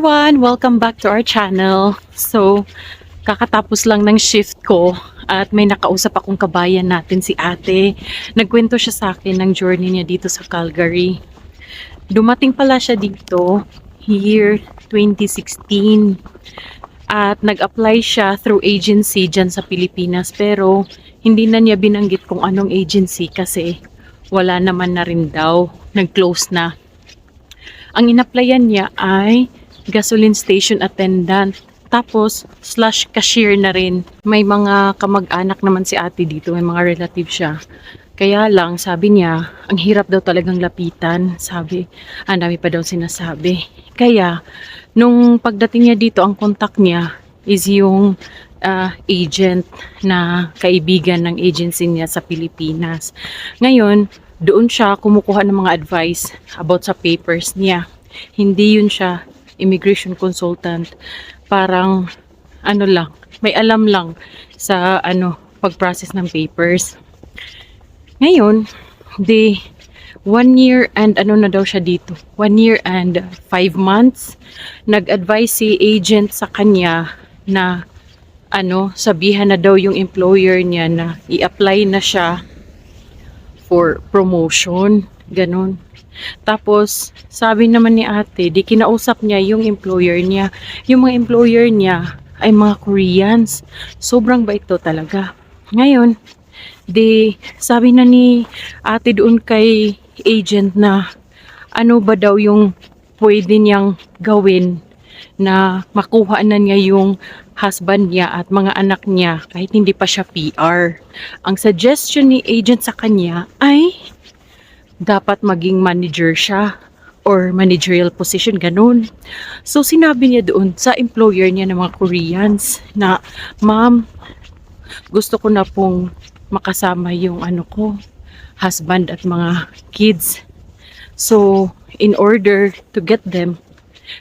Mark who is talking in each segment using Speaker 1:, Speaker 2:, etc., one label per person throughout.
Speaker 1: everyone! Welcome back to our channel. So, kakatapos lang ng shift ko at may nakausap akong kabayan natin si ate. Nagkwento siya sa akin ng journey niya dito sa Calgary. Dumating pala siya dito year 2016 at nag-apply siya through agency dyan sa Pilipinas pero hindi na niya binanggit kung anong agency kasi wala naman na rin daw. Nag-close na. Ang in-applyan niya ay gasoline station attendant. Tapos, slash cashier na rin. May mga kamag-anak naman si ate dito. May mga relative siya. Kaya lang, sabi niya, ang hirap daw talagang lapitan. Sabi, ang dami pa daw sinasabi. Kaya, nung pagdating niya dito, ang contact niya is yung agent na kaibigan ng agency niya sa Pilipinas. Ngayon, doon siya kumukuha ng mga advice about sa papers niya. Hindi yun siya immigration consultant. Parang ano lang, may alam lang sa pag-process ng papers. Ngayon, 1 year and na daw siya dito. 1 year and 5 months. Nag-advise si agent sa kanya na sabihan na daw yung employer niya na i-apply na siya for promotion, ganun. Tapos, sabi naman ni ate, di kinausap niya yung employer niya. Yung mga employer niya ay mga Koreans. Sobrang bait to talaga. Ngayon, sabi na ni ate doon kay agent na ano ba daw yung pwede niyang gawin na makuha na niya yung husband niya at mga anak niya kahit hindi pa siya PR. Ang suggestion ni agent sa kanya ay dapat maging manager siya or managerial position, ganun. So, sinabi niya doon sa employer niya ng mga Koreans na, ma'am, gusto ko na pong makasama yung husband at mga kids. So, in order to get them,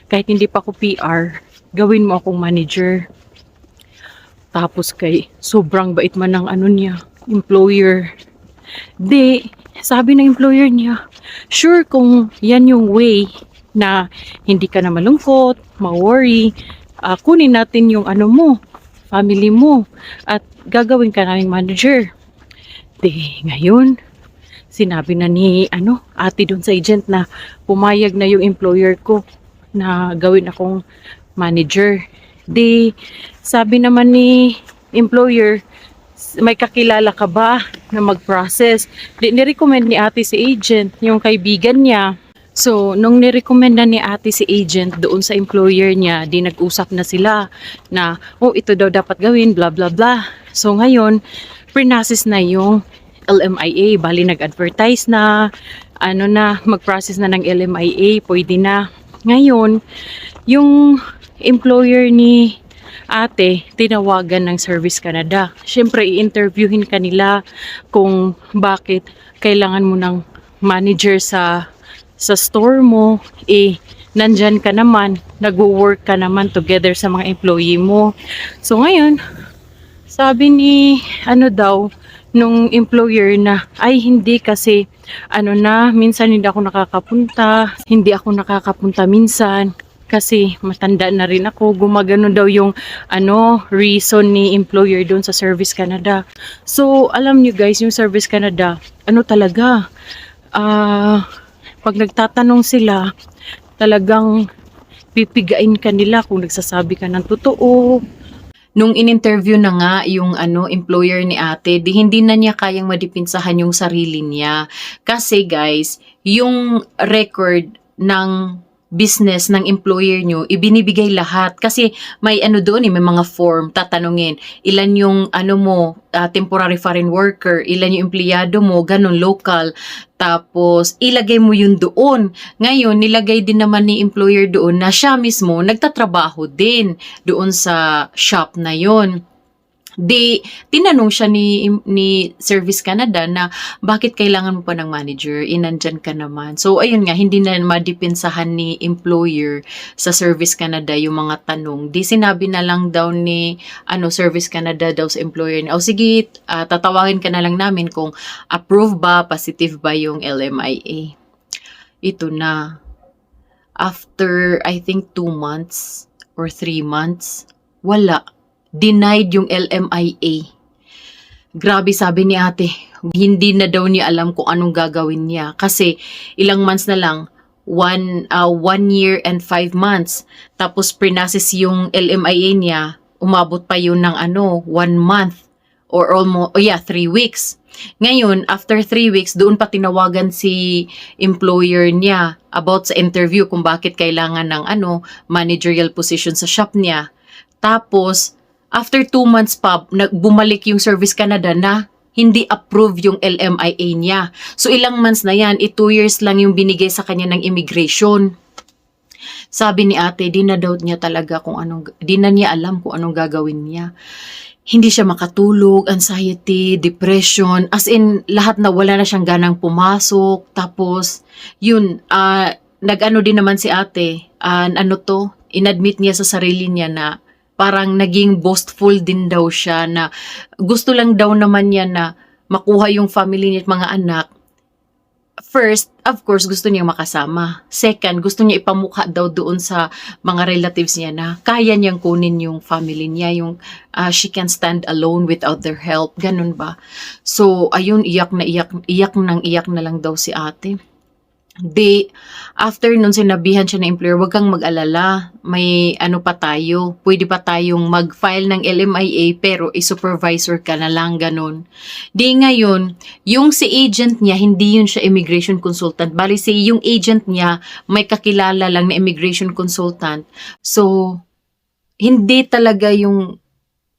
Speaker 1: kahit hindi pa ako PR, gawin mo akong manager. Tapos sobrang bait man ng niya, employer. Sabi ng employer niya, sure kung yan yung way na hindi ka na malungkot, ma-worry, kunin natin yung family mo, at gagawin ka naming manager. Ngayon, sinabi na ni ate doon sa agent na pumayag na yung employer ko na gawin akong manager. Sabi naman ni employer, may kakilala ka ba na mag-process? Nirecommend ni ate si agent, yung kaibigan niya. So, nung nirecommend na ni ate si agent doon sa employer niya, nag-usap na sila na, ito daw dapat gawin, blah blah blah. So, ngayon, pre-process na yung LMIA. Bali, nag-advertise na, mag-process na ng LMIA, pwede na. Ngayon, yung employer ni ate, tinawagan ng Service Canada. Siyempre, i-interviewin kanila kung bakit kailangan mo ng manager sa store mo. Nandyan ka naman, nag-work ka naman together sa mga employee mo. So, ngayon, sabi ni, nung employer na, ay hindi kasi, minsan hindi ako nakakapunta minsan. Kasi matanda na rin ako, gumagano daw yung reason ni employer doon sa Service Canada. So, alam nyo guys, yung Service Canada, talaga, pag nagtatanong sila, talagang pipigain ka nila kung nagsasabi ka ng totoo. Nung in-interview na nga yung employer ni ate, hindi na niya kayang madipinsahan yung sarili niya. Kasi guys, yung record ng business ng employer nyo, ibinibigay lahat. Kasi may doon may mga form, tatanungin, ilan yung temporary foreign worker, ilan yung empleyado mo, ganun, local. Tapos, ilagay mo yun doon. Ngayon, nilagay din naman ni employer doon na siya mismo nagtatrabaho din doon sa shop na yon. Tinanong siya ni Service Canada na bakit kailangan mo pa ng manager? Nandyan ka naman. So, ayun nga, hindi na madipinsahan ni employer sa Service Canada yung mga tanong. Sinabi na lang daw ni Service Canada daw sa employer niya, sige, tatawagin ka na lang namin kung approve ba, positive ba yung LMIA. Ito na. After, I think, 2 months or 3 months, wala. Denied yung LMIA. Grabe, sabi ni ate, hindi na daw niya alam kung anong gagawin niya. Kasi ilang months na lang, 1 year and 5 months. Tapos pre-process yung LMIA niya, umabot pa yun ng 1 month or almost, 3 weeks. Ngayon, after 3 weeks, doon pa tinawagan si employer niya about sa interview kung bakit kailangan ng managerial position sa shop niya. Tapos, after 2 months pa, bumalik yung Service Canada na hindi approve yung LMIA niya. So, ilang months na yan, 2 years lang yung binigay sa kanya ng immigration. Sabi ni ate, di na niya alam kung anong gagawin niya. Hindi siya makatulog, anxiety, depression, as in, lahat na wala na siyang ganang pumasok. Tapos, yun, din naman si ate, inadmit niya sa sarili niya na parang naging boastful din daw siya na gusto lang daw naman niya na makuha yung family niya at mga anak. First, of course, gusto niya makasama. Second, gusto niya ipamukha daw doon sa mga relatives niya na kaya niyang kunin yung family niya, yung she can stand alone without their help. Ganun ba? So, ayun, iyak na lang daw si ate. After nun sinabihan siya ng employer, wag kang mag-alala, may pa tayo, pwede pa tayong mag-file ng LMIA pero i-supervisor ka na lang, ganun. Ngayon, yung si agent niya, hindi yun siya immigration consultant, bali yung agent niya may kakilala lang na immigration consultant. So, hindi talaga yung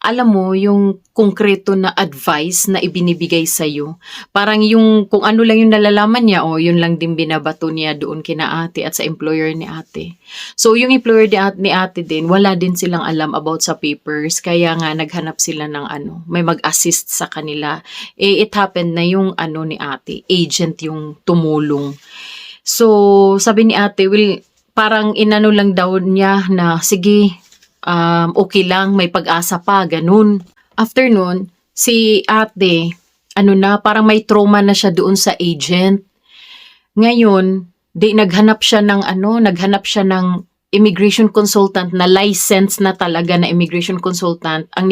Speaker 1: alam mo, yung konkreto na advice na ibinibigay sa'yo. Parang yung, kung ano lang yung nalalaman niya, yun lang din binabato niya doon kina ate at sa employer ni ate. So, yung employer ni ate din, wala din silang alam about sa papers, kaya nga naghanap sila ng may mag-assist sa kanila. It happened na yung ni ate, agent yung tumulong. So, sabi ni ate, parang lang daw niya na, sige, okay lang, may pag-asa pa, ganun. After nun, si ate, parang may trauma na siya doon sa agent. Ngayon, naghanap siya ng immigration consultant na license na talaga na immigration consultant ang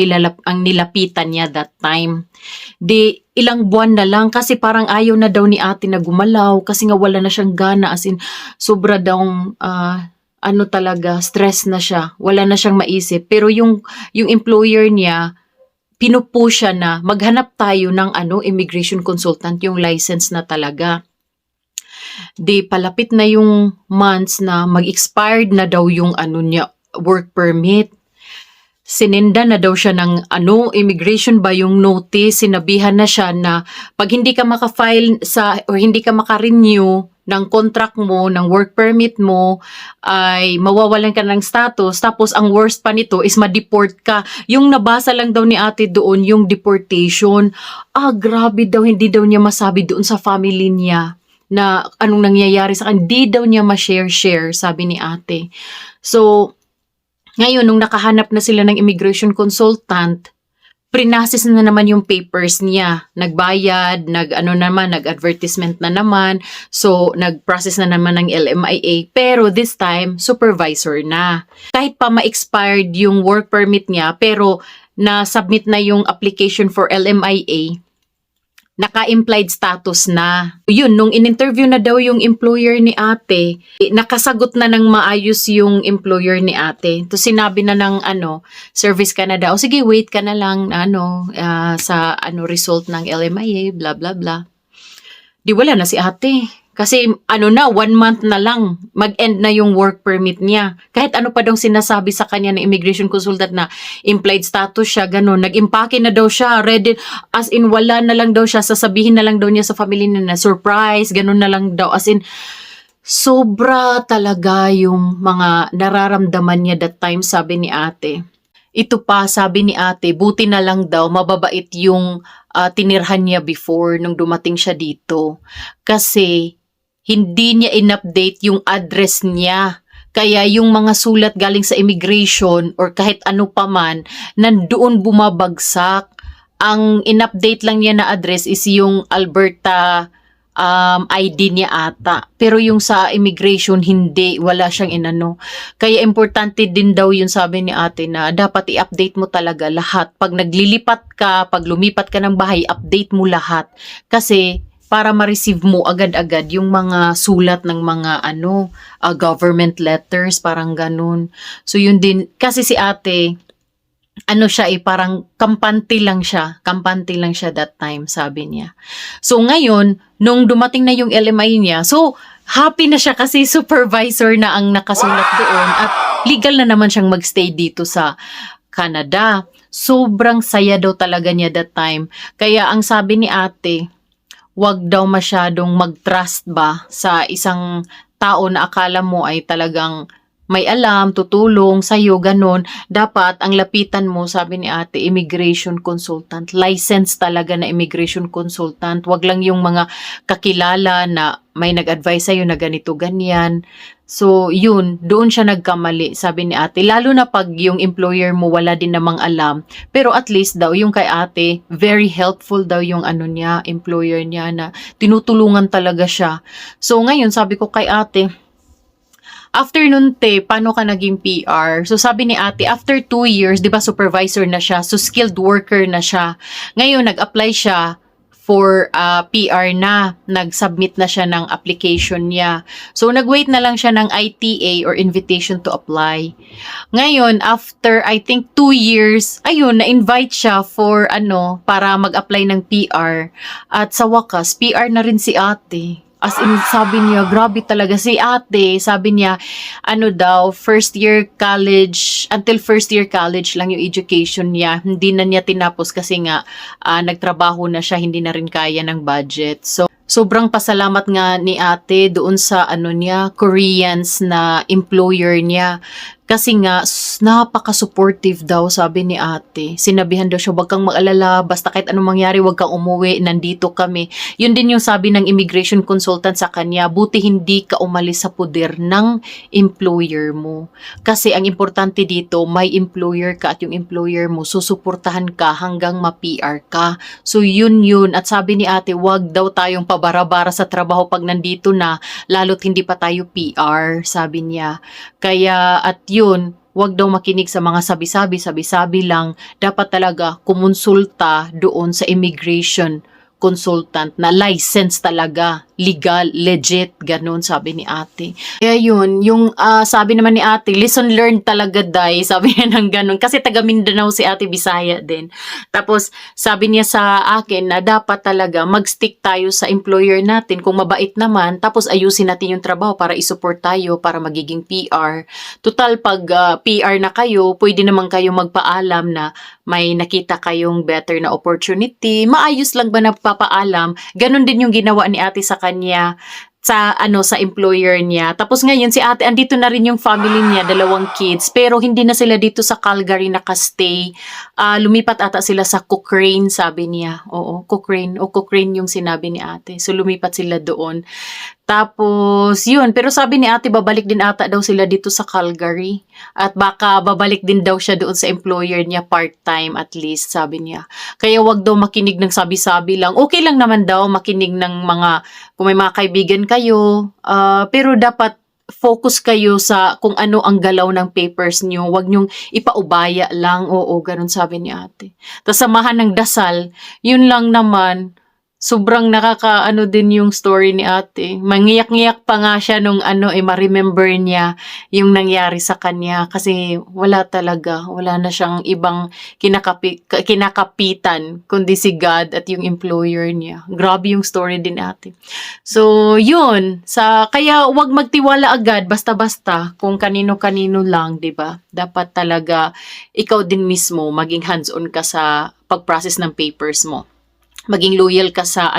Speaker 1: nilapitan niya that time. Ilang buwan na lang kasi parang ayaw na daw ni ate na gumalaw kasi nga wala na siyang gana, as in, sobra daw talaga, stress na siya. Wala na siyang maisip. Pero yung employer niya, pinupush siya na maghanap tayo ng immigration consultant, yung license na talaga. Palapit na yung months na mag-expired na daw yung niya, work permit. Sinenda na daw siya ng immigration ba yung notice, sinabihan na siya na pag hindi ka maka-file o hindi ka maka-renew ng contract mo, ng work permit mo, ay mawawalan ka ng status. Tapos ang worst pa nito is ma-deport ka. Yung nabasa lang daw ni ate doon, yung deportation. Grabe daw, hindi daw niya masabi doon sa family niya na anong nangyayari sa kanya. Hindi daw niya ma-share, sabi ni ate. So, ngayon, nung nakahanap na sila ng immigration consultant, prinasis na naman yung papers niya. Nagbayad, nag-advertisement na naman. So, nag-process na naman ng LMIA. Pero this time, supervisor na. Kahit pa ma-expired yung work permit niya, pero na-submit na yung application for LMIA, naka-implied status na. Yun, nung in-interview na daw yung employer ni ate, nakasagot na ng maayos yung employer ni ate. To sinabi na ng Service Canada, sige, wait ka na lang sa result ng LMIA, blah blah blah. Wala na si ate. Kasi 1 month na lang, mag-end na yung work permit niya. Kahit pa daw sinasabi sa kanya ng immigration consultant na implied status siya, ganun. Nag-impake na daw siya, ready, as in wala na lang daw siya, sasabihin na lang daw niya sa family niya na surprise, ganun na lang daw. As in, sobra talaga yung mga nararamdaman niya that time, sabi ni ate. Ito pa, sabi ni ate, buti na lang daw, mababait yung tinirhan niya before nung dumating siya dito. Kasi, hindi niya in-update yung address niya. Kaya yung mga sulat galing sa immigration or kahit ano pa man, nandoon bumabagsak. Ang in-update lang niya na address is yung Alberta ID niya ata. Pero yung sa immigration, hindi. Wala siyang inano. Kaya importante din daw yun, sabi ni ate, na dapat i-update mo talaga lahat. Pag naglilipat ka, pag lumipat ka ng bahay, update mo lahat. Kasi para ma-receive mo agad-agad yung mga sulat ng mga government letters, parang ganun. So yun din, kasi si ate, siya parang kampante lang siya that time, sabi niya. So ngayon, nung dumating na yung LMI niya, so happy na siya kasi supervisor na ang nakasulat doon at legal na naman siyang magstay dito sa Canada. Sobrang saya daw talaga niya that time. Kaya ang sabi ni ate, wag daw masyadong mag-trust ba sa isang tao na akala mo ay talagang may alam, tutulong sa'yo, ganun. Dapat ang lapitan mo, sabi ni ate, immigration consultant. License talaga na immigration consultant. Wag lang yung mga kakilala na may nag-advise sa'yo na ganito, ganyan. So, yun, doon siya nagkamali, sabi ni ate. Lalo na pag yung employer mo wala din namang alam. Pero at least daw, yung kay ate, very helpful daw yung employer niya na tinutulungan talaga siya. So, ngayon, sabi ko kay ate, after nun, paano ka naging PR? So, sabi ni ate, after 2 years, di ba supervisor na siya, so skilled worker na siya. Ngayon, nag-apply siya for PR na. Nag-submit na siya ng application niya. So, nag-wait na lang siya ng ITA or invitation to apply. Ngayon, after I think 2 years, ayun, na-invite siya for para mag-apply ng PR. At sa wakas, PR na rin si ate. As in, sabi niya, grabe talaga si ate. Sabi niya, first year college, until first year college lang yung education niya. Hindi na niya tinapos kasi nga, nagtrabaho na siya, hindi na rin kaya ng budget. So, sobrang pasalamat nga ni ate doon sa Koreans na employer niya. Kasi nga, napaka-supportive daw, sabi ni ate. Sinabihan daw siya, wag kang mag-alala, basta kahit anong mangyari, wag kang umuwi, nandito kami. Yun din yung sabi ng immigration consultant sa kanya, buti hindi ka umalis sa poder ng employer mo. Kasi ang importante dito, may employer ka at yung employer mo, susuportahan ka hanggang ma-PR ka. So yun. At sabi ni ate, wag daw tayong pabara-bara sa trabaho pag nandito na, lalo't hindi pa tayo PR, sabi niya. Kaya at yun, wag daw makinig sa mga sabi-sabi lang. Dapat talaga kumonsulta doon sa immigration consultant na license talaga, legal, legit, ganun, sabi ni ate. Kaya yun, yung sabi naman ni ate, lesson learned talaga, day, sabi niya ng ganun. Kasi taga Mindanao si ate, Bisaya din. Tapos, sabi niya sa akin na dapat talaga mag-stick tayo sa employer natin kung mabait naman, tapos ayusin natin yung trabaho para isupport tayo, para magiging PR. Total, pag PR na kayo, pwede naman kayo magpaalam na may nakita kayong better na opportunity. Maayos lang ba na papaalam? Ganon din yung ginawa ni ate sa kanya sa employer niya. Tapos ngayon si ate, andito na rin yung family niya, 2 kids, pero hindi na sila dito sa Calgary nakastay. Lumipat ata sila sa Cochrane, sabi niya. Oo, Cochrane yung sinabi ni ate. So lumipat sila doon. Tapos, yun. Pero sabi ni ate, babalik din ata daw sila dito sa Calgary. At baka babalik din daw siya doon sa employer niya part-time at least, sabi niya. Kaya wag daw makinig ng sabi-sabi lang. Okay lang naman daw makinig ng kung may mga kaibigan kayo. Pero dapat focus kayo sa kung ano ang galaw ng papers niyo. Wag niyong ipaubaya lang. Oo, ganun sabi ni ate. Tapos samahan ng dasal, yun lang naman. Sobrang nakaka din yung story ni ate. Mangiyak-ngiyak pa nga siya nung ma-remember niya yung nangyari sa kanya. Kasi wala na siyang ibang kinakapitan kundi si God at yung employer niya. Grabe yung story din ate. So, yun. Kaya wag magtiwala agad basta-basta kung kanino-kanino lang, 'di ba? Dapat talaga ikaw din mismo maging hands-on ka sa pag-process ng papers mo. Maging loyal ka sa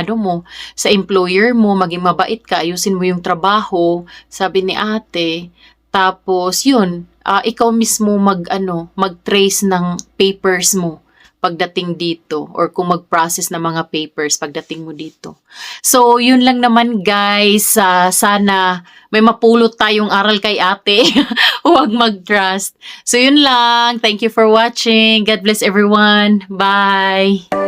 Speaker 1: sa employer mo, maging mabait ka, ayusin mo yung trabaho, sabi ni ate. Tapos yun, ikaw mismo mag-trace ng papers mo pagdating dito or kung mag-process ng mga papers pagdating mo dito. So, yun lang naman guys. Sana may mapulot tayong aral kay ate. Huwag mag-trust. So, yun lang. Thank you for watching. God bless everyone. Bye!